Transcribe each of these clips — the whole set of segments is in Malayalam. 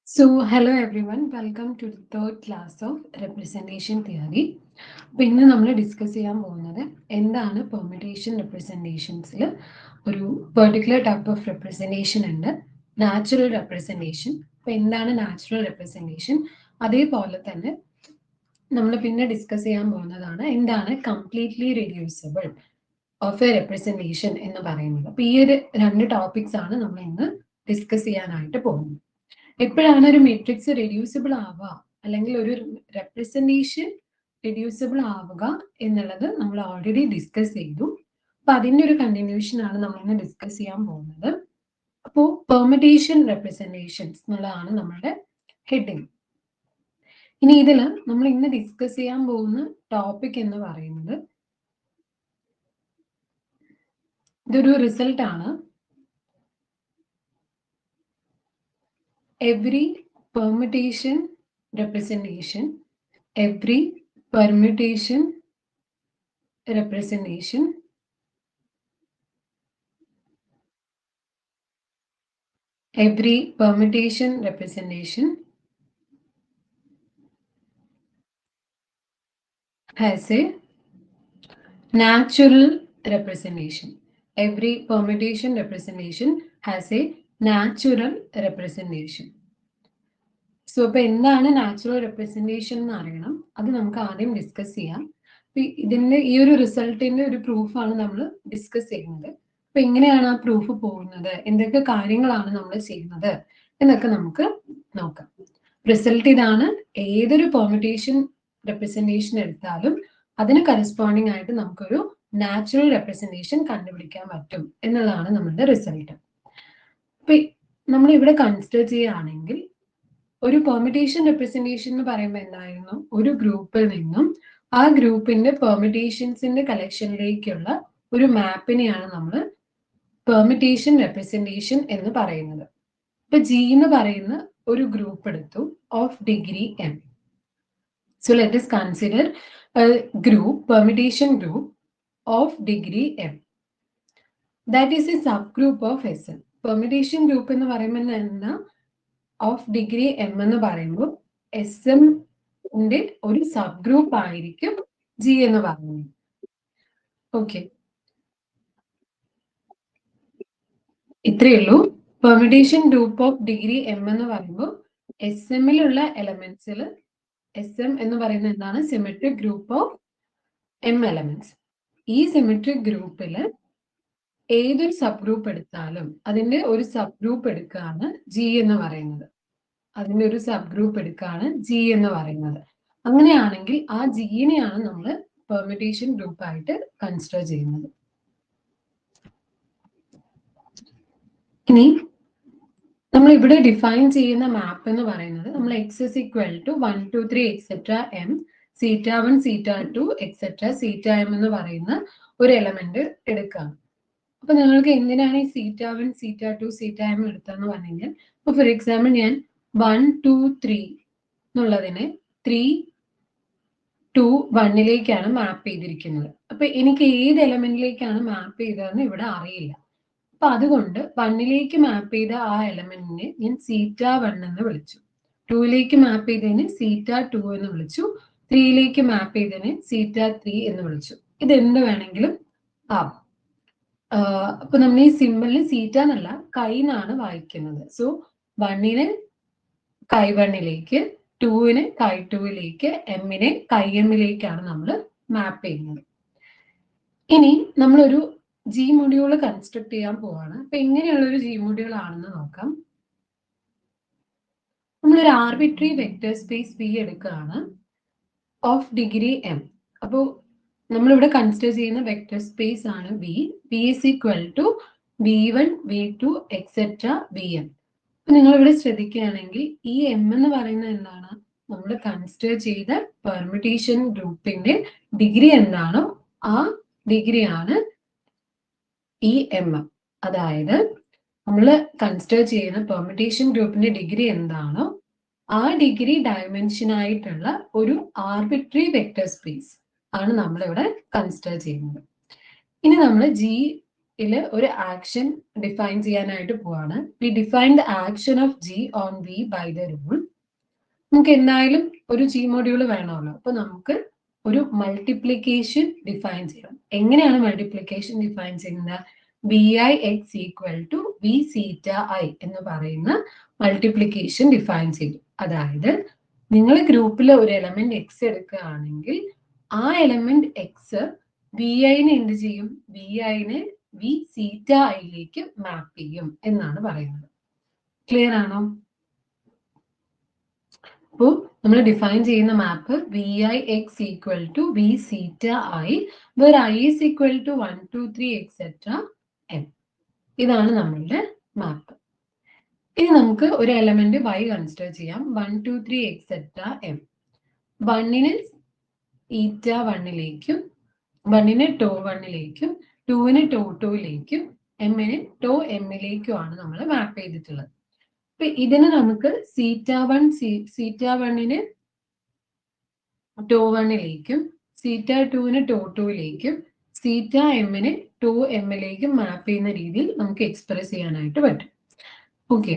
Hello everyone, welcome to the third class of representation theory. അപ്പോൾ ഇന്ന് നമ്മൾ ഡിസ്കസ് ചെയ്യാൻ പോകുന്നത് എന്താണ് പെർമിറ്റേഷൻ റെപ്രസെൻറ്റേഷൻസിൽ ഒരു പെർട്ടിക്കുലർ ടൈപ്പ് ഓഫ് റെപ്രസെൻറ്റേഷൻ ഉണ്ട്, നാച്ചുറൽ റെപ്രസെൻറ്റേഷൻ. അപ്പോൾ എന്താണ് നാച്ചുറൽ റെപ്രസെൻറ്റേഷൻ, അതേപോലെ തന്നെ നമ്മൾ പിന്നെ ഡിസ്കസ് ചെയ്യാൻ പോകുന്നതാണ് എന്താണ് completely reducible of A representation എന്ന് പറയുന്നത്. അപ്പോൾ ഈ ഒരു രണ്ട് ടോപ്പിക്സ് ആണ് നമ്മൾ ഇന്ന് ഡിസ്കസ് ചെയ്യാനായിട്ട് പോകുന്നത്. എപ്പോഴാണ് ഒരു മെട്രിക്സ് റെഡ്യൂസിബിൾ ആവുക അല്ലെങ്കിൽ ഒരു റെപ്രസെൻറ്റേഷൻ റെഡ്യൂസിബിൾ ആവുക എന്നുള്ളത് നമ്മൾ ഓൾറെഡി ഡിസ്കസ് ചെയ്തു. അപ്പൊ അതിന്റെ ഒരു കണ്ടിന്യൂഷൻ ആണ് നമ്മൾ ഇന്ന് ഡിസ്കസ് ചെയ്യാൻ പോകുന്നത്. അപ്പോൾ പെർമിറ്റേഷൻ റെപ്രസെൻറ്റേഷൻസ് എന്നുള്ളതാണ് നമ്മളുടെ ഹെഡിങ്. ഇനി ഇതിൽ നമ്മൾ ഇന്ന് ഡിസ്കസ് ചെയ്യാൻ പോകുന്ന ടോപ്പിക് എന്ന് പറയുന്നത് ഇതൊരു റിസൾട്ട് ആണ്. Every permutation representation has a natural representation. Every permutation representation has a natural representation. So അപ്പൊ എന്താണ് നാച്ചുറൽ റെപ്രസെൻറ്റേഷൻ എന്ന് അറിയണം. അത് നമുക്ക് ആദ്യം ഡിസ്കസ് ചെയ്യാം. ഇതിന്റെ ഈ ഒരു റിസൾട്ടിന്റെ ഒരു പ്രൂഫാണ് നമ്മൾ ഡിസ്കസ് ചെയ്യുന്നത്. അപ്പൊ എങ്ങനെയാണ് ആ പ്രൂഫ് പോകുന്നത്, എന്തൊക്കെ കാര്യങ്ങളാണ് നമ്മൾ ചെയ്യുന്നത് എന്നൊക്കെ നമുക്ക് നോക്കാം. റിസൾട്ട് ഇതാണ്. ഏതൊരു പെർമിറ്റേഷൻ റെപ്രസെൻറ്റേഷൻ എടുത്താലും അതിന് കറസ്പോണ്ടിങ് ആയിട്ട് നമുക്കൊരു നാച്ചുറൽ റെപ്രസെൻറ്റേഷൻ കണ്ടുപിടിക്കാൻ പറ്റും എന്നുള്ളതാണ് നമ്മുടെ റിസൾട്ട്. അപ്പൊ നമ്മൾ ഇവിടെ കൺസിഡർ ചെയ്യുകയാണെങ്കിൽ ഒരു പെർമിറ്റേഷൻ റെപ്രസെൻറ്റേഷൻ എന്ന് പറയുമ്പോൾ എന്തായിരുന്നു, ഒരു ഗ്രൂപ്പിൽ നിന്നും ആ ഗ്രൂപ്പിന്റെ പെർമിറ്റേഷൻസിന്റെ കളക്ഷനിലേക്കുള്ള ഒരു മാപ്പിനെയാണ് നമ്മൾ പെർമിറ്റേഷൻ റെപ്രസെൻറ്റേഷൻ എന്ന് പറയുന്നത്. ഇപ്പൊ ജി എന്ന് പറയുന്ന ഒരു ഗ്രൂപ്പ് എടുത്തു of degree M. So let us consider group permutation group of degree M. That is A sub group of S M. Permutation group എന്ന് പറയുമ്പോൾ എന്താ, ഓഫ് ഡിഗ്രി എം എന്ന് പറയുമ്പോൾ എസ് എമ്മിന്റെ ഒരു സബ് ഗ്രൂപ്പ് ആയിരിക്കും ജി എന്ന് പറയുന്നത്. ഓക്കെ, ഇത്രയേ ഉള്ളൂ. Permutation group of degree M എന്ന് പറയുമ്പോൾ എസ് എമ്മിലുള്ള എലമെന്റ്സിൽ എസ് എം എന്ന് പറയുന്നത് എന്താണ്, symmetric group of M elements. ഈ സിമെട്രിക് ഗ്രൂപ്പിൽ ഏതൊരു സബ് ഗ്രൂപ്പ് എടുത്താലും അതിന്റെ ഒരു സബ് ഗ്രൂപ്പ് എടുക്കുകയാണ് ജി എന്ന് പറയുന്നത്. അതിന്റെ ഒരു സബ് ഗ്രൂപ്പ് എടുക്കുകയാണ് ജി എന്ന് പറയുന്നത്. അങ്ങനെയാണെങ്കിൽ ആ ജിനെയാണ് നമ്മൾ പെർമിറ്റേഷൻ ഗ്രൂപ്പ് ആയിട്ട് കൺസിഡർ ചെയ്യുന്നത്. ഇനി നമ്മൾ ഇവിടെ ഡിഫൈൻ ചെയ്യുന്ന മാപ്പ് എന്ന് പറയുന്നത് നമ്മൾ X is equal to 1 2 3 etcetera M zeta 1 zeta 2 etcetera zeta M എന്ന് പറയുന്ന ഒരു എലമെന്റ് എടുക്കാം. അപ്പൊ നിങ്ങൾക്ക് എന്തിനാണ് ഈ സീറ്റ 1 സീറ്റ 2 സീറ്റ എം എടുത്തതെന്ന് പറഞ്ഞു കഴിഞ്ഞാൽ, ഇപ്പൊ ഫോർ എക്സാമ്പിൾ ഞാൻ 1 2 3 എന്നുള്ളതിനെ 3 2 1ലേക്കാണ് മാപ്പ് ചെയ്തിരിക്കുന്നത്. അപ്പൊ എനിക്ക് ഏത് എലമെന്റിലേക്കാണ് മാപ്പ് ചെയ്തതെന്ന് ഇവിടെ അറിയില്ല. അപ്പൊ അതുകൊണ്ട് 1ലേക്ക് മാപ്പ് ചെയ്ത ആ എലമെന്റിനെ ഞാൻ സീറ്റ 1 എന്ന് വിളിച്ചു, 2ലേക്ക് മാപ്പ് ചെയ്തതിന് സീറ്റ 2 എന്ന് വിളിച്ചു, 3ലേക്ക് മാപ്പ് ചെയ്തതിന് സീറ്റ 3 എന്ന് വിളിച്ചു. ഇതെന്ത് വേണമെങ്കിലും ആവാം. അപ്പൊ നമ്മൾ ഈ സിമ്പിളിന് സീറ്റ എന്നല്ല കൈ എന്നാണ് വായിക്കുന്നത്. സോ 1നെ കൈ 1ലേക്ക്, 2നെ കൈ 2ലേക്ക്, എമ്മിനെ കൈ എമ്മിലേക്കാണ് നമ്മൾ മാപ്പ് ചെയ്യുന്നത്. ഇനി നമ്മളൊരു ജി മൊഡ്യൂൾ കൺസ്ട്രക്ട് ചെയ്യാൻ പോവാണ്. അപ്പൊ എങ്ങനെയുള്ള ഒരു ജി മൊഡ്യൂൾ ആണെന്ന് നോക്കാം. നമ്മളൊരു ആർബിട്രറി വെക്ടർ സ്പേസ് വി എടുക്കുകയാണ് ഓഫ് ഡിഗ്രി എം. അപ്പോൾ നമ്മളിവിടെ കൺസിഡർ ചെയ്യുന്ന വെക്ടർ സ്പേസ് ആണ് V. V is equal to v1 v2 etcetera vn. അപ്പൊ നിങ്ങൾ ഇവിടെ ശ്രദ്ധിക്കുകയാണെങ്കിൽ ഈ എം എന്ന് പറയുന്നത് എന്താണ്, നമ്മൾ കൺസിഡർ ചെയ്ത പെർമിറ്റേഷൻ ഗ്രൂപ്പിന്റെ ഡിഗ്രി എന്താണോ ആ ഡിഗ്രിയാണ് ഈ എം. അതായത് നമ്മൾ കൺസിഡർ ചെയ്യുന്ന പെർമിറ്റേഷൻ ഗ്രൂപ്പിന്റെ ഡിഗ്രി എന്താണോ ആ ഡിഗ്രി ഡയമെൻഷൻ ആയിട്ടുള്ള ഒരു ആർബിട്രറി വെക്ടർ സ്പേസ് ആണ് നമ്മളിവിടെ കൺസിഡർ ചെയ്യുന്നത്. ഇനി നമ്മൾ ജി ഒരു ആക്ഷൻ ഡിഫൈൻ ചെയ്യാനായിട്ട് പോവാണ്. We define the action of G on V by the rule. നമുക്ക് എന്തായാലും ഒരു ജി മൊഡ്യൂൾ വേണമല്ലോ. അപ്പൊ നമുക്ക് ഒരു മൾട്ടിപ്ലിക്കേഷൻ ഡിഫൈൻ ചെയ്യണം. എങ്ങനെയാണ് മൾട്ടിപ്ലിക്കേഷൻ ഡിഫൈൻ ചെയ്യുന്നത്? B I X equal to V zeta I എന്ന് പറയുന്ന മൾട്ടിപ്ലിക്കേഷൻ ഡിഫൈൻ ചെയ്യും. അതായത് നിങ്ങൾ ഗ്രൂപ്പിൽ ഒരു എലമെന്റ് എക്സ് എടുക്കുകയാണെങ്കിൽ ആ എലമെന്റ് എക്സ് വി ഐനെ എന്ത് ചെയ്യും? വി ഐനെ വി സീറ്റ ഐയിലേക്ക് മാപ്പ് ചെയ്യും എന്നാണ് പറയുന്നത്. ക്ലിയർ ആണോ? അപ്പോൾ നമ്മൾ ഡിഫൈൻ ചെയ്യുന്ന map V I X equal to V zeta I where I is equal to 1 2 3 etcetera M. ഇതാണ് നമ്മളുടെ മാപ്പ്. ഇനി നമുക്ക് ഒരു എലമെന്റ് y കൺസിഡർ ചെയ്യാം. 1 2 3 എക്സെട്ര എം. 1നെ ഈറ്റ 1ലേക്കും 1നെ ടോ 1ലേക്കും 2നെ ടോ 2ലേക്കും എമ്മിനെ ടോ എമ്മിലേക്കുമാണ് നമ്മൾ മാപ്പ് ചെയ്തിട്ടുള്ളത്. അപ്പൊ ഇതിന് നമുക്ക് സീറ്റ 1നെ ടോ 1ലേക്കും സീറ്റ 2നെ ടോ 2ലേക്കും സീറ്റ എമ്മിനെ ടോ എമ്മിലേക്കും മാപ്പ് ചെയ്യുന്ന രീതിയിൽ നമുക്ക് എക്സ്പ്രസ് ചെയ്യാനായിട്ട് പറ്റും. ഓക്കെ,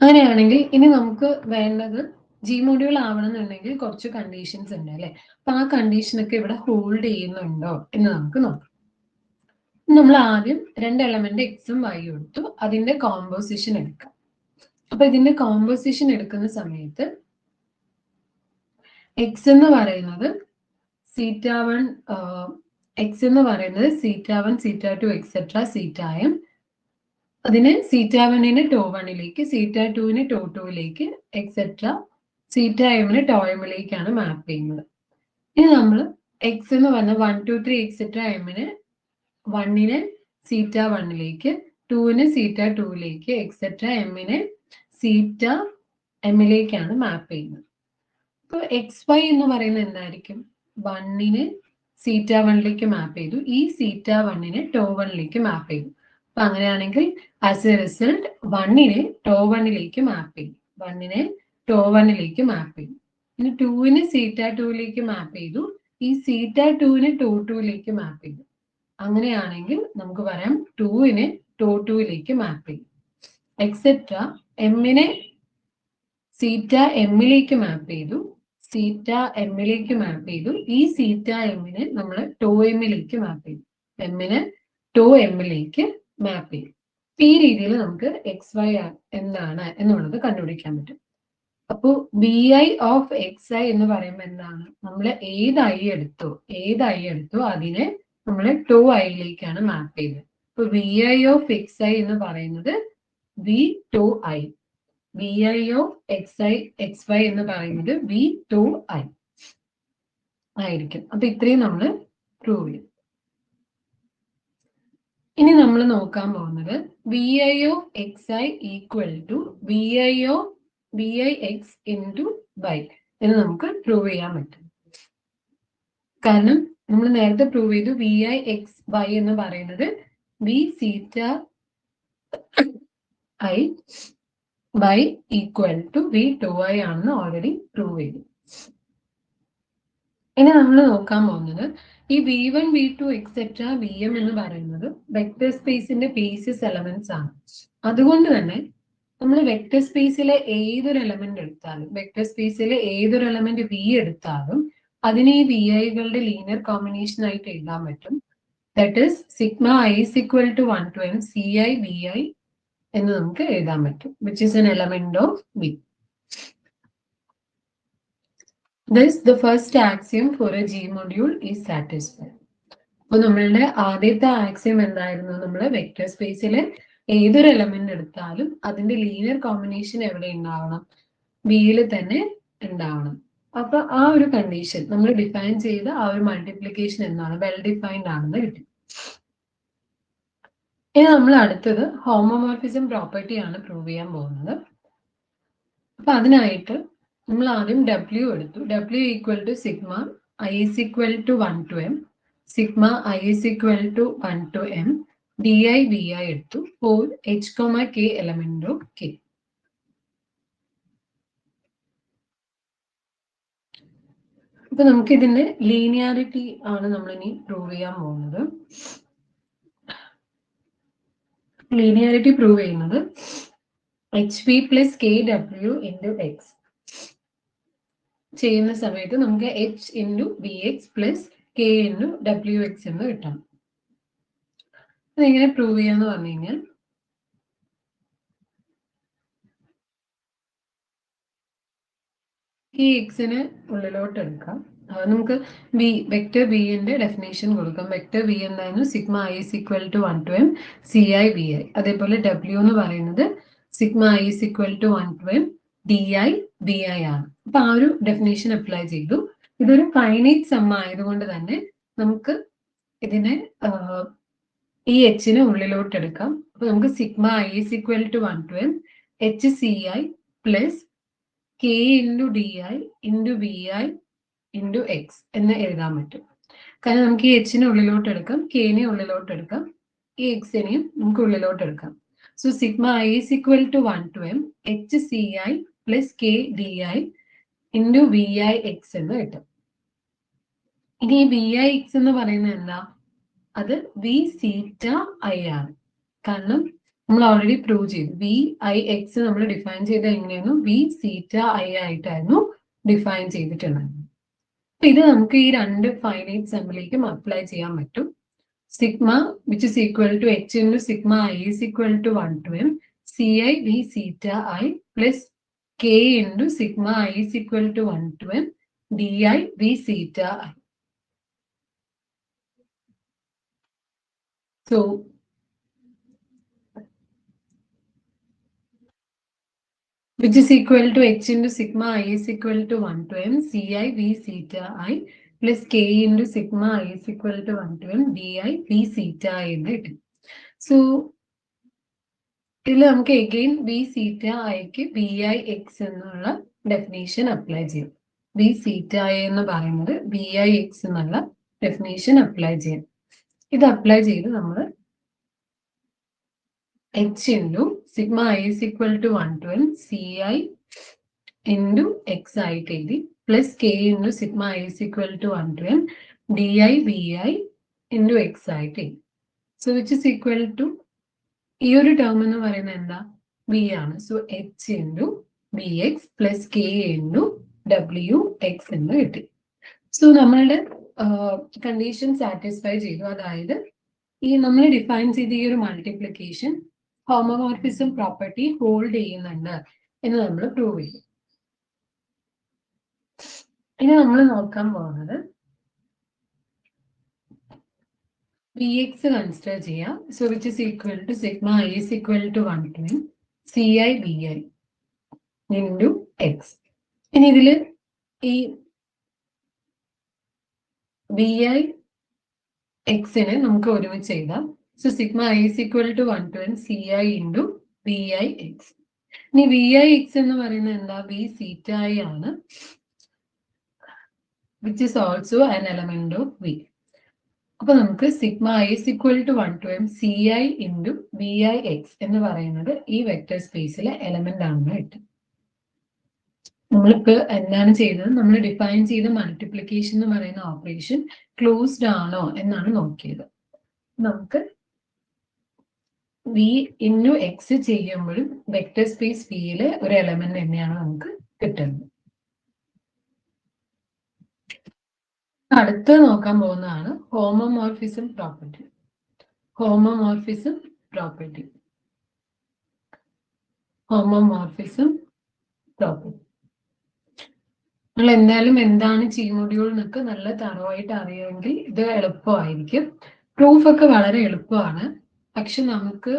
അങ്ങനെയാണെങ്കിൽ ഇനി നമുക്ക് വേണ്ടത് ജി മൊഡ്യൂൾ ആവണമെന്നുണ്ടെങ്കിൽ കുറച്ച് കണ്ടീഷൻസ് ഉണ്ട് അല്ലെ. അപ്പൊ ആ കണ്ടീഷനൊക്കെ ഇവിടെ ഹോൾഡ് ചെയ്യുന്നുണ്ടോ എന്ന് നമുക്ക് നോക്കാം. നമ്മൾ ആദ്യം രണ്ട് എലമെന്റ് എക്സും വൈയും എടുത്തു. അതിന്റെ കോമ്പോസിഷൻ എടുക്കാം. അപ്പൊ ഇതിന്റെ കോമ്പോസിഷൻ എടുക്കുന്ന സമയത്ത് എക്സ് എന്ന് പറയുന്നത് സീറ്റ 1 എക്സ് എന്ന് പറയുന്നത് സീറ്റ 1 സീറ്റ 2 എക്സെട്ര സീറ്റ എം. അതിന് സീറ്റ 1നെ ടോ 1ലേക്ക് സീറ്റ 2നെ ടോ 2ലേക്ക് എക്സെട്ര സീറ്റ എമ്മിനെ ടോ എമ്മിലേക്കാണ് മാപ്പ് ചെയ്യുന്നത്. ഇനി നമ്മൾ എക്സ് എന്ന് പറഞ്ഞ 1 2 3 എക്സെട്ര എമ്മിനെ 1നെ സീറ്റ 1ലേക്ക് 2നെ സീറ്റ 2ലേക്ക് എക്സെട്ര എമ്മിനെ സീറ്റ എമ്മിലേക്കാണ് മാപ്പ് ചെയ്യുന്നത്. അപ്പൊ എക്സ് വൈ എന്ന് പറയുന്നത് എന്തായിരിക്കും? 1നെ സീറ്റ 1ലേക്ക് മാപ്പ് ചെയ്തു. ഈ സീറ്റ 1നെ ടോ 1ലേക്ക് മാപ്പ് ചെയ്തു. അപ്പൊ അങ്ങനെയാണെങ്കിൽ ആസ് എ റിസൾട്ട് 1നെ ടോ 1ലേക്ക് മാപ്പ് ചെയ്തു. 1നെ ടോ 1ലേക്ക് മാപ്പ് ചെയ്തു. ഇനി 2നെ സീറ്റ 2ലേക്ക് മാപ്പ് ചെയ്തു. ഈ സീറ്റ 2നെ ടോ 2ലേക്ക് മാപ്പ് ചെയ്തു. അങ്ങനെയാണെങ്കിൽ നമുക്ക് പറയാം 2നെ ടോ 2ലേക്ക് മാപ്പ് ചെയ്യും. എക്സെട്ര എമ്മിനെ സീറ്റ എമ്മിലേക്ക് മാപ്പ് ചെയ്തു. സീറ്റ എമ്മിലേക്ക് മാപ്പ് ചെയ്തു. ഈ സീറ്റ എമ്മിനെ നമ്മൾ ടോ എമ്മിലേക്ക് മാപ്പ് ചെയ്തു. എമ്മിനെ ടോ എമ്മിലേക്ക് മാപ്പ് ചെയ്യും. ഈ രീതിയിൽ നമുക്ക് എക്സ് വൈ എന്താണ് എന്നുള്ളത് കണ്ടുപിടിക്കാൻ പറ്റും. അപ്പോ B I of X I എന്ന് പറയുമ്പോൾ എന്താണ്? നമ്മൾ ഏത് ഐ എടുത്തോ അതിനെ നമ്മൾ ടോ ഐയിലേക്കാണ് മാപ്പ് ചെയ്തത്. അപ്പൊ V I of X I എന്ന് പറയുന്നത് V to I. V I of X Y എന്ന് പറയുന്നത് വി ടോ ഐ ആയിരിക്കും. അപ്പൊ ഇത്രയും നമ്മൾ പ്രൂവ് ചെയ്യും. ഇനി നമ്മൾ നോക്കാൻ പോകുന്നത് V I of X I equal to V I X into Y എന്ന് നമുക്ക് പ്രൂവ് ചെയ്യാൻ പറ്റും. കാരണം നമ്മൾ നേരത്തെ പ്രൂവ് ചെയ്തു വി ഐ എക്സ് വൈ എന്ന് പറയുന്നത് V zeta I by equal to V to I ആണെന്ന് ഓൾറെഡി പ്രൂവ് ചെയ്തു. ഇനി നമ്മൾ നോക്കാൻ പോകുന്നത് ഈ v1 v2 എക്സെട്ര vm എന്ന് പറയുന്നത് വെക്ടർ സ്പേസിന്റെ ബേസിസ് എലമെന്റ്സ് ആണ്. അതുകൊണ്ട് തന്നെ നമ്മൾ വെക്ടർ സ്പേസിലെ ഏതൊരു എലമെന്റ് എടുത്താലും v എടുത്താലും അതിനെ ഈ vi കളുടെ ലീനിയർ കോമ്പിനേഷൻ ആയിട്ട് എഴുതാൻ പറ്റും. That is sigma i is equal to 1 to m ci vi എന്ന് നമുക്ക് എഴുതാൻ പറ്റും, which is an element of v. Thus, the first axiom for a G module is satisfied. അപ്പോൾ നമ്മളുടെ ആദ്യത്തെ ആക്സിയം എന്തായിരുന്നു? നമ്മൾ വെക്ടർ സ്പേസിലെ ഏതൊരു എലമെന്റ് എടുത്താലും അതിന്റെ ലീനിയർ കോമ്പിനേഷൻ എവിടെ ഉണ്ടാവണം? വിയിൽ തന്നെ ഉണ്ടാവണം. അപ്പൊ ആ ഒരു കണ്ടീഷൻ നമ്മൾ ഡിഫൈൻ ചെയ്ത ആ ഒരു മൾട്ടിപ്ലിക്കേഷൻ എന്താണ്? വെൽ ഡിഫൈൻഡ് ആണെന്ന് കിട്ടി. ഇനി നമ്മൾ അടുത്തത് ഹോമോമോർഫിസം പ്രോപ്പർട്ടി ആണ് പ്രൂവ് ചെയ്യാൻ പോകുന്നത്. അപ്പൊ അതിനായിട്ട് നമ്മൾ ആദ്യം W എടുത്തു. W equal to sigma I is equal to 1 to m, sigma I is equal to 1 to m, di vi എടുത്തു for h, k element of k. അപ്പൊ നമുക്ക് ഇതിന്റെ ലീനിയാരിറ്റി ആണ് നമ്മളിനി പ്രൂവ് ചെയ്യാൻ പോകുന്നത്. ലീനിയാരിറ്റി പ്രൂവ് ചെയ്യുന്നത് HP plus KW into X ചെയ്യുന്ന സമയത്ത് നമുക്ക് H into BX plus K into WX എന്ന് കിട്ടാം. അതെങ്ങനെ പ്രൂവ് ചെയ്യാന്ന് പറഞ്ഞു കഴിഞ്ഞാൽ ഈ എക്സിന് ഉള്ളിലോട്ട് എടുക്കാം. നമുക്ക് വെക്ടർ ബിന്റെ ഡെഫിനേഷൻ കൊടുക്കാം. വെക്ടർ ബി എന്തായിരുന്നു? Sigma I is equal to 1 to m CI BI. അതേപോലെ W എന്ന് പറയുന്നത് sigma I is equal to 1 to m DI BI ആണ്. അപ്പൊ ആ ഒരു ഡെഫിനേഷൻ അപ്ലൈ ചെയ്തു. ഇതൊരു ഫൈനൈറ്റ് സം ആയതുകൊണ്ട് തന്നെ നമുക്ക് ഇതിനെ ഈ എച്ചിനെ ഉള്ളിലോട്ട് എടുക്കാം. അപ്പൊ നമുക്ക് sigma I is equal to 1 to m HCI plus K into DI into BI into X എന്ന് എഴുതാൻ പറ്റും. കാരണം നമുക്ക് ഈ എച്ചിനെ ഉള്ളിലോട്ട് എടുക്കാം, കെനെ ഉള്ളിലോട്ട് എടുക്കാം, ഈ എക്സിനെയും നമുക്ക് ഉള്ളിലോട്ട് എടുക്കാം. So sigma I is equal to 1 to m HCI plus KDI into BI x എന്ന് കിട്ടും. ഇനി ഈ BI എക്സ് എന്ന് പറയുന്നത് എന്താ? അത് V സീറ്റ ഐ ആണ്. കാരണം നമ്മൾ ഓൾറെഡി പ്രൂവ് ചെയ്തു. VIX നമ്മൾ ഡിഫൈൻ ചെയ്ത എങ്ങനെയായിരുന്നു? V സീറ്റ ഐ ആയിട്ടായിരുന്നു ഡിഫൈൻ ചെയ്തിട്ടുണ്ടായിരുന്നു. അപ്പൊ ഇത് നമുക്ക് ഈ രണ്ട് ഫൈനൈറ്റ് സമ്മിലേക്കും അപ്ലൈ ചെയ്യാൻ പറ്റും. Sigma which is equal to H into sigma I is equal to 1 to m CI V zeta I plus K into sigma I is equal to 1 to m DI V zeta I. So which is equal to H into sigma I is equal to 1 to m CI V theta I plus K into sigma I is equal to 1 to m DI V theta I എന്ന് കിട്ടും. സോ ഇതിൽ നമുക്ക് again V theta Iക്ക് BI X എന്നുള്ള ഡെഫിനേഷൻ അപ്ലൈ ചെയ്യും. V theta I എന്ന് പറയുന്നത് BI X എന്നുള്ള ഡെഫിനേഷൻ അപ്ലൈ ചെയ്യും. ഇത് അപ്ലൈ ചെയ്ത് നമ്മൾ H into sigma I is equal to 1 to m CI into X ആയിട്ട് എഴുതി plus K into sigma I is equal to 1 to m DI BI into X ആയിട്ട് എഴുതി. So which is equal to ഈ ഒരു ടേം എന്ന് പറയുന്നത് എന്താ? B ആണ്. സോ H into BX plus K into WX എന്ന് കിട്ടി. സോ നമ്മളുടെ കണ്ടീഷൻ സാറ്റിസ്ഫൈ ചെയ്തു. അതായത് ഈ നമ്മൾ ഡിഫൈൻ ചെയ്ത ഈ ഒരു മൾട്ടിപ്ലിക്കേഷൻ ഹോമോമോർഫിസം പ്രോപ്പർട്ടി ഹോൾഡ് ചെയ്യുന്നുണ്ട് എന്ന് നമ്മൾ പ്രൂവ് ചെയ്തു. ഇനി നമ്മൾ നോക്കാൻ പോകുന്നത് Vx കൺസിഡർ ചെയ്യാം. So which is equal to sigma I is equal to 1 to m CI BI into x. ഇനി ഇതില് ഈ BI എക്സിനെ നമുക്ക് ഒരുമിച്ച് എഴുതാം. So sigma I is equal to 1 to m CI into BI X. ഇനി BI X എന്ന് പറയുന്നത് എന്താ? V theta I ആണ്, which is also an element of V. അപ്പൊ നമുക്ക് sigma I is equal to 1 to m CI into BI X എന്ന് പറയുന്നത് ഈ വെക്ടർ സ്പേസിലെ എലമെന്റ് ആണെന്ന് കിട്ടും. നമ്മളിപ്പോ എന്താണ് ചെയ്തത്? നമ്മൾ ഡിഫൈൻ ചെയ്ത മൾട്ടിപ്ലിക്കേഷൻ എന്ന് പറയുന്ന ഓപ്പറേഷൻ ക്ലോസ്ഡ് ആണോ എന്നാണ് നോക്കിയത്. നമുക്ക് V ഇൻറ്റു എക്സ് ചെയ്യുമ്പോഴും വെക്ടർ സ്പേസ് വിയിലെ ഒരു എലമെന്റ് തന്നെയാണ് നമുക്ക് കിട്ടുന്നത്. അടുത്ത് നോക്കാൻ പോകുന്നതാണ് homomorphism property. Homomorphism property homomorphism property നിങ്ങൾ എന്തായാലും എന്താണ് G മൊഡ്യൂൾ എന്നൊക്കെ നല്ല തറവായിട്ട് അറിയുമെങ്കിൽ ഇത് എളുപ്പമായിരിക്കും. പ്രൂഫ് ഒക്കെ വളരെ എളുപ്പമാണ്. പക്ഷെ നമുക്ക്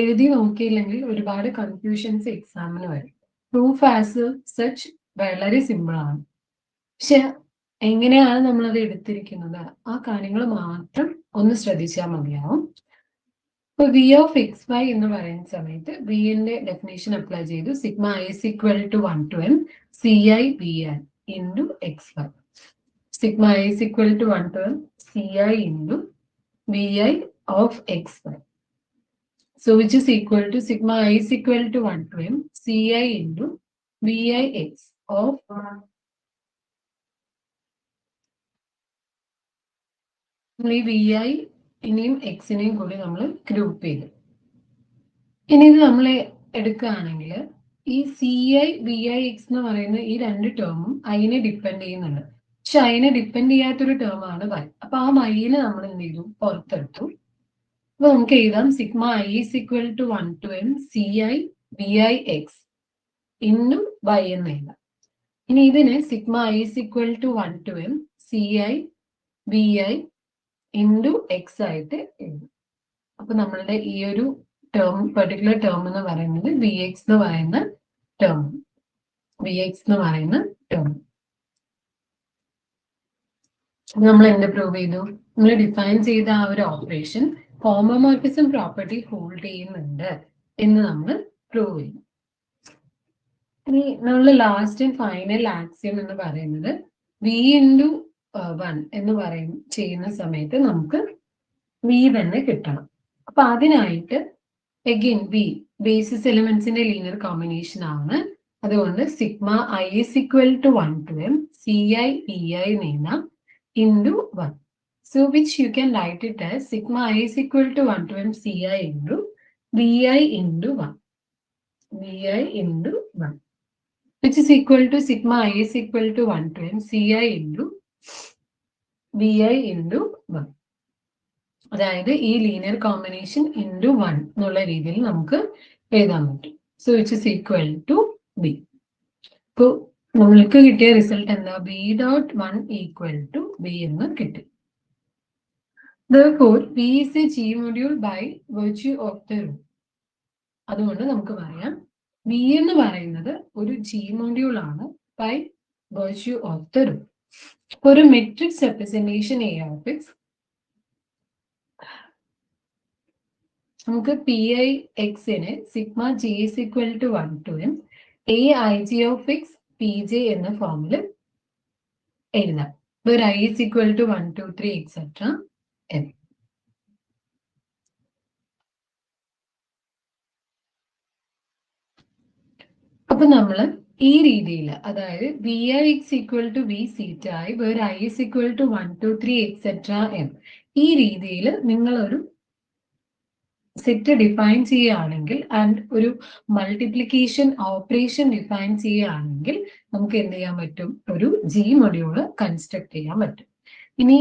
എഴുതി നോക്കിയില്ലെങ്കിൽ ഒരുപാട് കൺഫ്യൂഷൻസ് എക്സാമിന് വരും. പ്രൂഫ് ആസ് സച്ച് വളരെ സിമ്പിൾ ആണ്. പക്ഷെ എങ്ങനെയാണ് നമ്മളത് എടുത്തിരിക്കുന്നത് ആ കാര്യങ്ങൾ മാത്രം ഒന്ന് ശ്രദ്ധിച്ചാൽ മതിയാവും. ഇപ്പൊ V of XY എന്ന് പറയുന്ന സമയത്ത് വിന്റെ ഡെഫിനേഷൻ അപ്ലൈ ചെയ്തു. Sigma I is equal to 1 to m CI BI into XY. Sigma I is equal to 1 to m CI into BI of XY. So which is equal to sigma I is equal to 1 to m CI into BI X of നമ്മൾ ഈ വി ഐ ഇനിയും എക്സിനെയും കൂടി നമ്മൾ ഗ്രൂപ്പ് ചെയ്തു. ഇനി ഇത് നമ്മൾ എടുക്കുകയാണെങ്കിൽ ഈ c I V I x എന്ന് പറയുന്ന ഈ രണ്ട് ടേമും ഐനെ ഡിപ്പെൻഡ് ചെയ്യുന്നുണ്ട്. പക്ഷെ ഐനെ ഡിപ്പെൻഡ് ചെയ്യാത്തൊരു ടേമാണ് വൈ. അപ്പൊ ആ വൈനെ നമ്മൾ എന്ത് ചെയ്തു, പുറത്തെടുത്തു. അപ്പൊ നമുക്ക് എഴുതാം sigma i is equal to 1 to m C I V I x into y എന്ന് എഴുതാം. ഇനി ഇതിന് sigma i is equal to 1 to m C I V i into x ആയിട്ട് എഴുതും. അപ്പൊ നമ്മളുടെ ഈ ഒരു ടേം പെർട്ടിക്കുലർ ടേം എന്ന് പറയുന്നത് വി എക്സ് എന്ന് പറയുന്ന ടേം, വി എക്സ് എന്ന് പറയുന്ന ടേം. നമ്മൾ എന്ത് പ്രൂവ് ചെയ്തു, നമ്മൾ ഡിഫൈൻ ചെയ്ത ആ ഒരു ഓപ്പറേഷൻ ഹോമോമോർഫിസം പ്രോപ്പർട്ടി ഹോൾഡ് ചെയ്യുന്നുണ്ട് എന്ന് നമ്മൾ പ്രൂവ് ചെയ്തു. ഇനി നമ്മൾ ലാസ്റ്റ് ആൻഡ് ഫൈനൽ ആക്സിയം എന്ന് പറയുന്നത് വി ഇൻറ്റു 1 എന്ന് ചെയ്യുന്ന സമയത്ത് നമുക്ക് വി തന്നെ കിട്ടണം. അപ്പൊ അതിനായിട്ട് അഗെയിൻ വി ബേസിസ് എലിമെന്റ്സിന്റെ ലീനിയർ കോമ്പിനേഷൻ ആണ്. അതുകൊണ്ട് sigma I is equal to 1 to m C I V I എഴുതാം into 1. So which you can write it as sigma I is equal to 1 to m Ci into Vi into 1. Vi into 1. Which is equal to sigma I is equal to 1 to m Ci into Vi into 1. അതായത് ഈ ലീനിയർ കോമ്പിനേഷൻ ഇൻറ്റു 1 എന്നുള്ള രീതിയിൽ നമുക്ക് എഴുതാൻ പറ്റും. So which is equal to b. ഇപ്പോൾ നമ്മൾക്ക് കിട്ടിയ റിസൾട്ട് എന്താ, b dot 1 equal to b എന്ന് കിട്ടി. Therefore, V is a G module by virtue of the rule. അതുകൊണ്ട് നമുക്ക് പറയാം V എന്ന് പറയുന്നത് ഒരു G module ആണ് by virtue of the rule. ഒരു matrix representation A of X നമുക്ക് പി ഐ എക്സിന് sigma j is equal to 1 to m a i g of x p j എന്ന ഫോമിൽ എഴുതാം. where I is equal to 1, 2, 3 etc. m. അപ്പൊ നമ്മൾ ഈ രീതിയിൽ, അതായത് V I X equal to V zeta I where I is equal to 1, 2, 3 etcetera M, ഈ രീതിയിൽ നിങ്ങളൊരു സെറ്റ് ഡിഫൈൻ ചെയ്യുകയാണെങ്കിൽ ആൻഡ് ഒരു മൾട്ടിപ്ലിക്കേഷൻ ഓപ്പറേഷൻ ഡിഫൈൻ ചെയ്യുകയാണെങ്കിൽ നമുക്ക് എന്ത് ചെയ്യാൻ പറ്റും, ഒരു ജി മൊഡ്യൂള് കൺസ്ട്രക്ട് ചെയ്യാൻ പറ്റും. ഇനി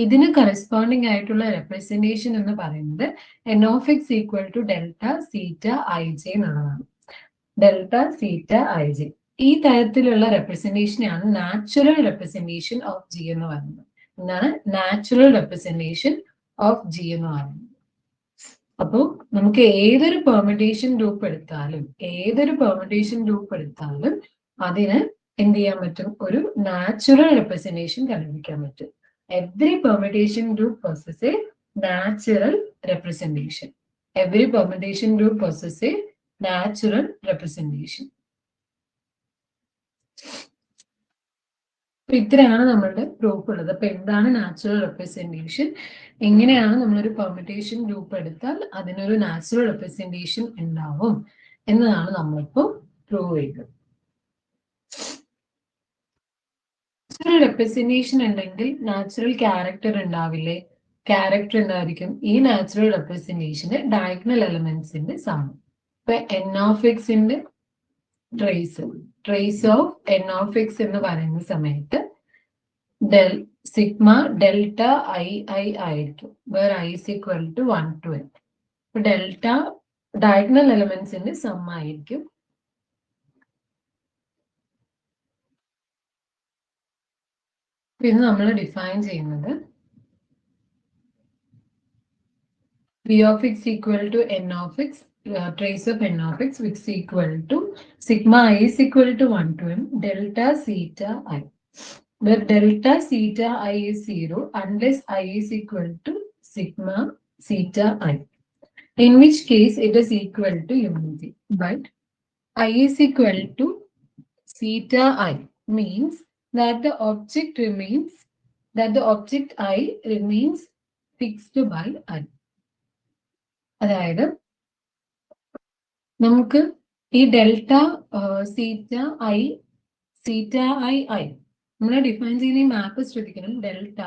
ഇതിന് കറസ്പോണ്ടിങ് ആയിട്ടുള്ള റെപ്രസെന്റേഷൻ എന്ന് പറയുന്നത് N of X equal to delta zeta I J എന്നുള്ളതാണ്. ഡെൽറ്റ സീറ്റ ഐ ജെ ഈ തരത്തിലുള്ള റെപ്രസെന്റേഷനാണ് നാച്ചുറൽ റെപ്രസെന്റേഷൻ ഓഫ് ജി എന്ന് പറയുന്നത്. എന്താണ് നാച്ചുറൽ റെപ്രസെന്റേഷൻ ഓഫ് ജി എന്ന് പറയുന്നത്? അപ്പോൾ നമുക്ക് ഏതൊരു പെർമിറ്റേഷൻ ഗ്രൂപ്പ് എടുത്താലും അതിന് എന്ത് ചെയ്യാൻ പറ്റും, ഒരു നാച്ചുറൽ റെപ്രസെന്റേഷൻ കണ്ടുപിടിക്കാൻ പറ്റും. Every permutation group possesses a natural representation. Every permutation group possesses a natural representation. അപ്പൊ ഇത്രയാണ് നമ്മളുടെ പ്രൂഫ് ഉള്ളത്. അപ്പൊ എന്താണ് നാച്ചുറൽ റെപ്രസെന്റേഷൻ, എങ്ങനെയാണ് നമ്മളൊരു പെർമിറ്റേഷൻ ഗ്രൂപ്പ് എടുത്താൽ അതിനൊരു നാച്ചുറൽ റെപ്രസെന്റേഷൻ ഉണ്ടാവും എന്നതാണ് നമ്മളിപ്പോ പ്രൂവ് ചെയ്തത്. നാച്ചുറൽ റെപ്രസെന്റേഷൻ ഉണ്ടെങ്കിൽ നാച്ചുറൽ ക്യാരക്ടർ ഉണ്ടാവില്ലേ? ക്യാരക്ടർ എന്തായിരിക്കും? ഈ നാച്ചുറൽ റെപ്രസെന്റേഷന് ഡയഗണൽ എലമെന്റ്സിന്റെ സം. ഇപ്പൊ എൻ ഓഫ് എക്സിന്റെ trace of n of x എന്ന് പറയുന്ന സമയത്ത് സിഗ്മ ഡെൽറ്റ ഐ ഐ ആയിരിക്കും, where I is equal to 1 to m. ഇപ്പൊ ഡെൽറ്റ ഡയഗണൽ എലമെന്റ്സിന്റെ സം ആയിരിക്കും. പിന്നെ നമ്മൾ ഡിഫൈൻ ചെയ്യുന്നത് v of x equal to n of x, trace of n of x which is equal to sigma I is equal to 1 to m delta theta I, where delta theta I is 0 unless I is equal to sigma theta I, in which case it is equal to unity. But I is equal to theta I means that the object I remains fixed by I. അതായത് നമുക്ക് ഈ ഡെൽറ്റ സീറ്റ ഐ നമ്മൾ ഡിഫൈൻ ചെയ്യുന്ന ഈ മാപ്പ് ശ്രദ്ധിക്കണം. ഡെൽറ്റ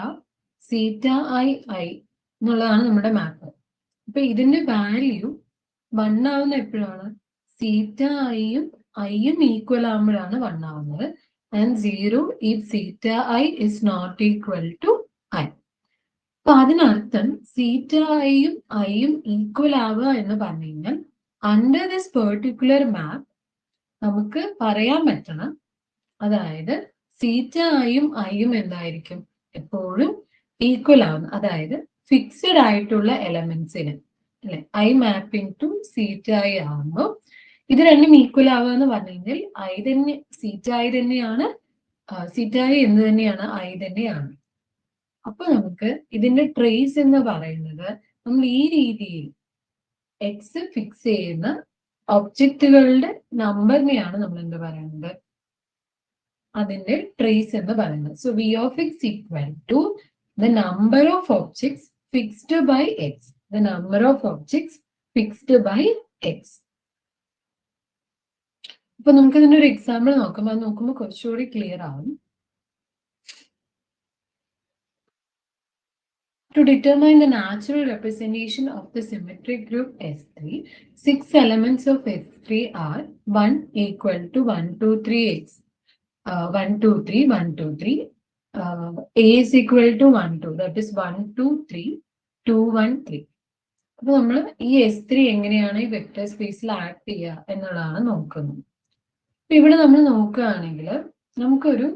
സീറ്റ ഐ എന്നുള്ളതാണ് നമ്മുടെ മാപ്പ്. അപ്പൊ ഇതിന്റെ വാല്യൂ 1 ആവുന്ന എപ്പോഴാണ്? സീറ്റ ഐയും ഈക്വൽ ആകുമ്പോഴാണ് 1 ആവുന്നത്. And 0 if zeta I is not equal to I. അപ്പൊ അതിനർത്ഥം സീറ്റ ഐയും ഈക്വൽ ആവുക എന്ന് പറഞ്ഞു കഴിഞ്ഞാൽ അണ്ടർ ദിസ് പെർട്ടിക്കുലർ മാപ്പ് നമുക്ക് പറയാൻ പറ്റണം, അതായത് സീറ്റ ഐയും എന്തായിരിക്കും? എപ്പോഴും ഈക്വൽ ആവുന്നു. അതായത് ഫിക്സഡ് ആയിട്ടുള്ള എലമെന്റ്സിന് അല്ലെ ഐ മാപ്പിംഗ് ടു സീറ്റ ഐ ആവുമ്പോൾ ഇത് രണ്ടും ഈക്വൽ ആവുക എന്ന് പറഞ്ഞു കഴിഞ്ഞാൽ ഐ തന്നെ സീറ്റ ഐ തന്നെയാണ്, സീറ്റ ഐ എന്ന് തന്നെയാണ് ഐ തന്നെയാണ്. അപ്പൊ നമുക്ക് ഇതിന്റെ ട്രേസ് എന്ന് പറയുന്നത് നമ്മൾ ഈ രീതിയിൽ എക്സ് ഫിക്സ് ചെയ്യുന്ന ഒബ്ജക്റ്റുകളുടെ നമ്പറിനെയാണ് നമ്മൾ എന്ത് പറയുന്നത്? അതിന്റെ ട്രേസ് എന്ന് പറയുന്നത്. So v of X equal to the number of objects fixed by x. The number of objects fixed by x. അപ്പൊ നമുക്ക് ഇതിന്റെ ഒരു എക്സാമ്പിൾ നോക്കാം. അത് നോക്കുമ്പോൾ കുറച്ചുകൂടി ക്ലിയർ ആവും. To determine the natural representation of the symmetric group S3, 6 elements of S3 are 1 equal to 1, 2, 3 x. 1, 2, 3, 1, 2, 3. A is equal to 1, 2. That is 1, 2, 3, 2, 1, 3. അപ്പൊ നമ്മൾ ഈ S3 എങ്ങനെയാണ് ഈ വെക്ടർ സ്പേസിൽ ആക്ട് ചെയ്യുക എന്നുള്ളതാണ് നോക്കുന്നത്. അപ്പൊ ഇവിടെ നമ്മൾ നോക്കുകയാണെങ്കിൽ നമുക്കൊരു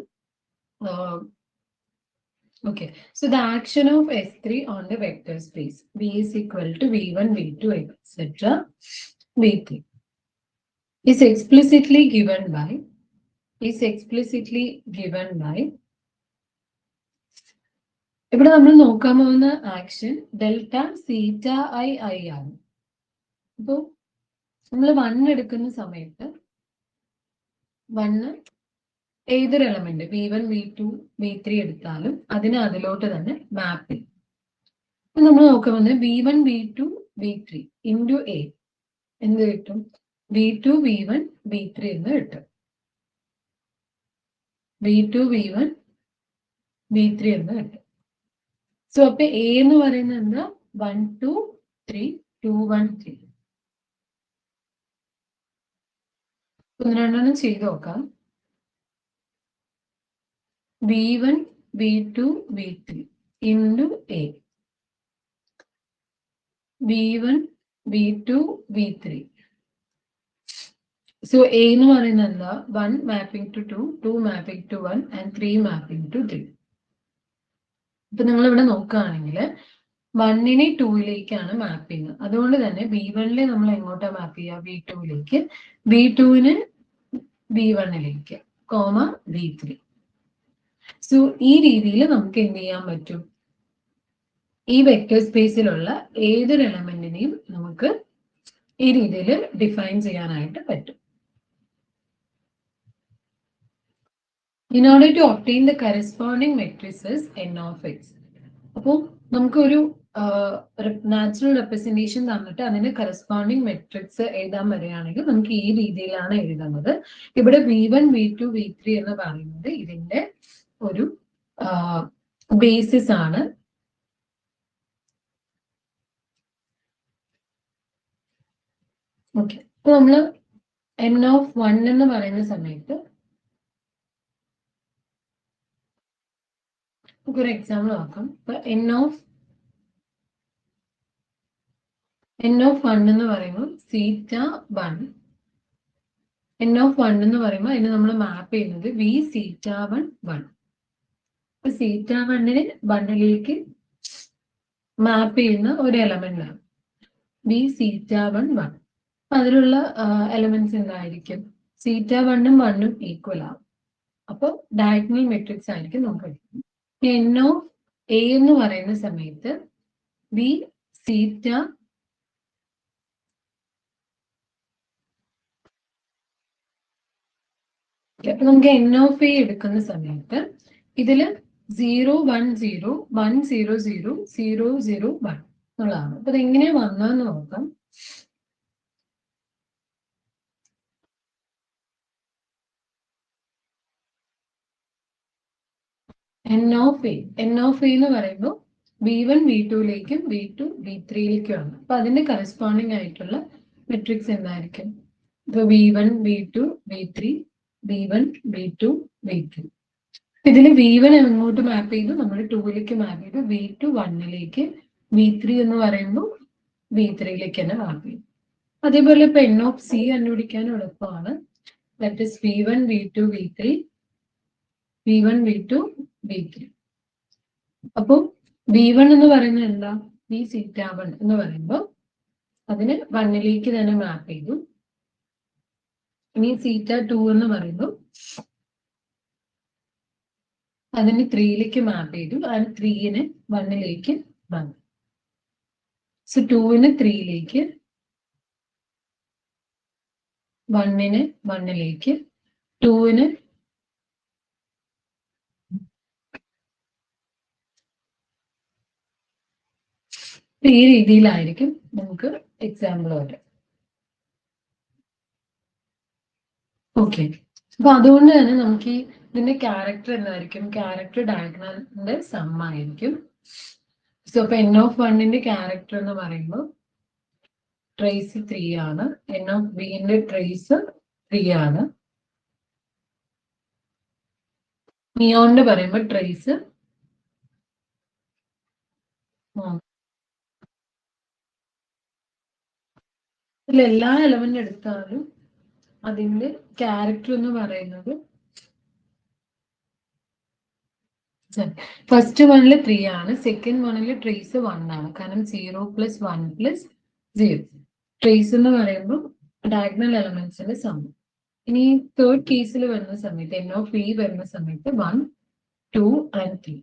okay, so the action of S3 on the vector space V is equal to V1, V2, etc. V3 is explicitly given by ഇവിടെ നമ്മൾ നോക്കാൻ പോകുന്ന ആക്ഷൻ ഡെൽറ്റ സീറ്റ ഐ ആണ്. അപ്പോൾ നമ്മൾ 1 എടുക്കുന്ന സമയത്ത് 1 ഏതൊരു എലമെന്റ് V1, V2, V3 എടുത്താലും അതിനെ അതിലോട്ട് തന്നെ മാപ്പ് ചെയ്യും. നമ്മൾ നോക്കുന്നത് V1, V2, V3 into A എന്ത് കിട്ടും? V2, V1, V3 എന്ന് കിട്ടും. V2, V1, V3 എന്ന് കിട്ടും. സോ അപ്പൊ എ എന്ന് പറയുന്നത് എന്താ? 1, 2, 3, 2, 1, 3. ഒന്ന് രണ്ടെണ്ണം ചെയ്ത് നോക്കാം. V1, V2, V3 into A. V1, V2, V3. So A എന്ന് പറയുന്നത് എന്താ? 1 mapping to 2, 2 mapping to 1 and 3 mapping to 3. ഇപ്പൊ നിങ്ങൾ ഇവിടെ നോക്കുകയാണെങ്കിൽ 1നെ 2ലേക്കാണ് മാപ്പിംഗ്. അതുകൊണ്ട് തന്നെ V1ലെ നമ്മൾ എങ്ങോട്ടാ മാപ്പ് ചെയ്യുക? V2ലേക്ക്, V2ന് V1ലേക്ക്, കോമ V3. സോ ഈ രീതിയിൽ നമുക്ക് എന്ത് ചെയ്യാൻ പറ്റും? ഈ വെക്ടർ സ്പേസിലുള്ള ഏതൊരു എലമെന്റിനെയും നമുക്ക് ഈ രീതിയിൽ ഡിഫൈൻ ചെയ്യാനായിട്ട് പറ്റും. In order to obtain the corresponding matrices n of x. അപ്പോൾ നമുക്കൊരു നാച്ചുറൽ റെപ്രസെന്റേഷൻ തന്നിട്ട് അതിന്റെ കറസ്പോണ്ടിങ് മെട്രിക്സ് എഴുതാൻ വരികയാണെങ്കിൽ നമുക്ക് ഈ രീതിയിലാണ് എഴുതുന്നത്. ഇവിടെ V1, V2, V3 എന്ന് പറയുന്നത് ഇതിന്റെ ഒരു ബേസിസ് ആണ്. ഓക്കെ, അപ്പൊ നമ്മൾ n of 1 എന്ന് പറയുന്ന സമയത്ത് നമുക്കൊരു എക്സാമ്പിൾ നോക്കാം. അപ്പൊ n of 1 എന്ന് പറയുമ്പോൾ സീറ്റ 1, n of 1 എന്ന് പറയുമ്പോൾ അതിന് നമ്മൾ മാപ്പ് ചെയ്യുന്നത് V സീറ്റ 1, 1. അപ്പൊ സീറ്റ 1നെ 1ലേക്ക് മാപ്പ് ചെയ്യുന്ന ഒരു എലമെന്റ് ആണ് V സീറ്റ 1, 1. അപ്പൊ അതിലുള്ള എലമെന്റ്സ് എന്തായിരിക്കും? സീറ്റ 1ഉം 1ഉം ഈക്വൽ ആവും. അപ്പൊ ഡയഗണൽ മെട്രിക്സ് ആയിരിക്കും നമുക്ക് എടുക്കുന്നത്. n of A എന്ന് പറയുന്ന സമയത്ത് V സീറ്റ അപ്പൊ നമുക്ക് n of A എടുക്കുന്ന സമയത്ത് ഇതില് 0, 1, 0, 1, 0, 0, 0, 0, 1 എന്നുള്ളതാണ്. അപ്പൊ ഇതെങ്ങനെയാ വന്നതെന്ന് നോക്കാം. എൻ ഓഫ് എ എന്ന് പറയുമ്പോൾ V1 V2ലേക്കും V2 V3ലേക്കുമാണ്. അപ്പൊ അതിന്റെ കറസ്പോണ്ടിങ് ആയിട്ടുള്ള മെട്രിക്സ് എന്തായിരിക്കും? ഇപ്പൊ V1 V2 V3 V1 V2 V3. ഇതിൽ V1 എങ്ങോട്ട് മാപ്പ് ചെയ്തു? നമ്മൾ 2ലേക്ക് മാപ്പ് ചെയ്തു. V2 1ലേക്ക്, V3 എന്ന് പറയുമ്പോൾ V3ലേക്ക് തന്നെ മാപ്പ് ചെയ്തു. അതേപോലെ ഇപ്പൊ എൻ ഓഫ് സി കണ്ടുപിടിക്കാൻ എളുപ്പമാണ്. That is V1 V2 V3 V1 V2 V3. അപ്പൊ V1 എന്ന് പറയുന്നത് എന്താ? V θ1 എന്ന് പറയുമ്പോൾ അതിന് 1ലേക്ക് തന്നെ മാപ്പ് ചെയ്തു. ഇനി θ2 എന്ന് പറയുമ്പോൾ അതിന് 3ലേക്ക് മാപ്പ് ചെയ്തു. അതിന് 3ന് 1ലേക്ക് വന്നു. സോ 2ന് 3ലേക്ക്, 1ന് 1ലേക്ക്, 2ന് ഈ രീതിയിലായിരിക്കും നമുക്ക് എക്സാമ്പിൾ വരാം. ഓക്കെ, അപ്പൊ അതുകൊണ്ട് തന്നെ നമുക്ക് ഇതിന്റെ ക്യാരക്ടർ എന്തായിരിക്കും? ക്യാരക്ടർ ഡയഗണലിന്റെ സം ആയിരിക്കും. സോ അപ്പൊ എൻ ഓഫ് വണ്ണിന്റെ ക്യാരക്ടർ എന്ന് പറയുമ്പോൾ ട്രേസ് 3 ആണ്. എൻ ഓഫ് ബിന്റെ ട്രേസ് 3 ആണ്. നിയോണിന്റെ പറയുമ്പോൾ ട്രേസ് എല്ലാ എലമെന്റ് എടുത്താലും അതിന്റെ ക്യാരക്ടർ എന്ന് പറയുന്നത് ഫസ്റ്റ് വണ്ണില് 3 ആണ്, സെക്കൻഡ് വണ്ണില് ട്രേസ് 1 ആണ്. കാരണം 0 + 1 + 0. ട്രേസ് എന്ന് പറയുമ്പോൾ ഡയഗണൽ എലമെന്റ്സിന്റെ സം. ഇനി തേർഡ് കേസിൽ വരുന്ന സമയത്ത് എൻ ഓഫ് ഇ വരുന്ന സമയത്ത് 1, 2 and 3.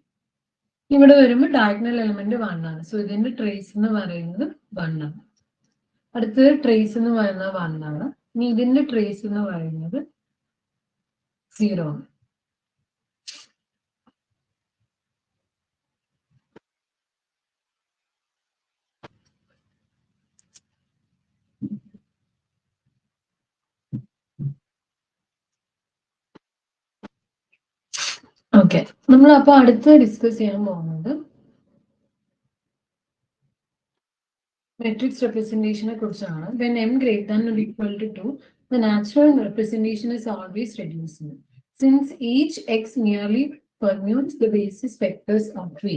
ഇവിടെ വരുമ്പോൾ ഡയഗണൽ എലമെന്റ് 1 ആണ്. സോ ഇതിന്റെ ട്രേസ് എന്ന് പറയുന്നത് 1 ആണ്. അടുത്തത് ട്രേസ് എന്ന് പറയുന്നത് 1 ആണ്. ഇനി ഇതിന്റെ ട്രേസ് എന്ന് പറയുന്നത് 0 ആണ്. ഓക്കെ, നമ്മൾ അപ്പൊ അടുത്ത് ഡിസ്കസ് ചെയ്യാൻ പോകുന്നത് മെട്രിക്സ് റെപ്രസെന്റേഷനെ കുറിച്ചാണ്. When m greater than or equal to 2, the natural representation is always reducible. Since each x merely permutes the basis vectors of V,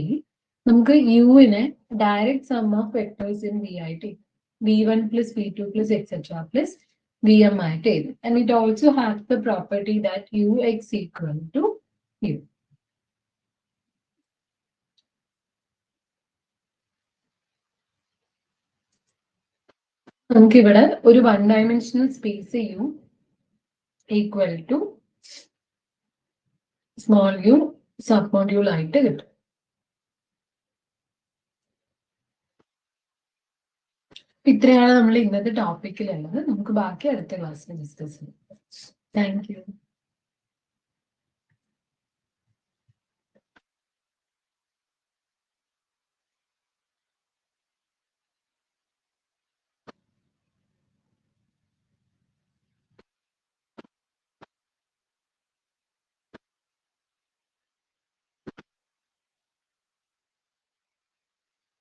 നമുക്ക് യുവിനെ direct sum of vectors in V ആയിട്ട് V1 + V2 + etc. + Vm ആയിട്ട് എഴുതും. And it also has the property that Ux equal to U. നമുക്കിവിടെ ഒരു 1 dimensional space u equal to small u submodule ആയിട്ട് കിട്ടും. ഇത്രയാണ് നമ്മൾ ഇന്നത്തെ ടോപ്പിക്കിലുള്ളത്. നമുക്ക് ബാക്കി അടുത്ത ക്ലാസ്സിൽ ഡിസ്കസ് ചെയ്യാം. Thank you.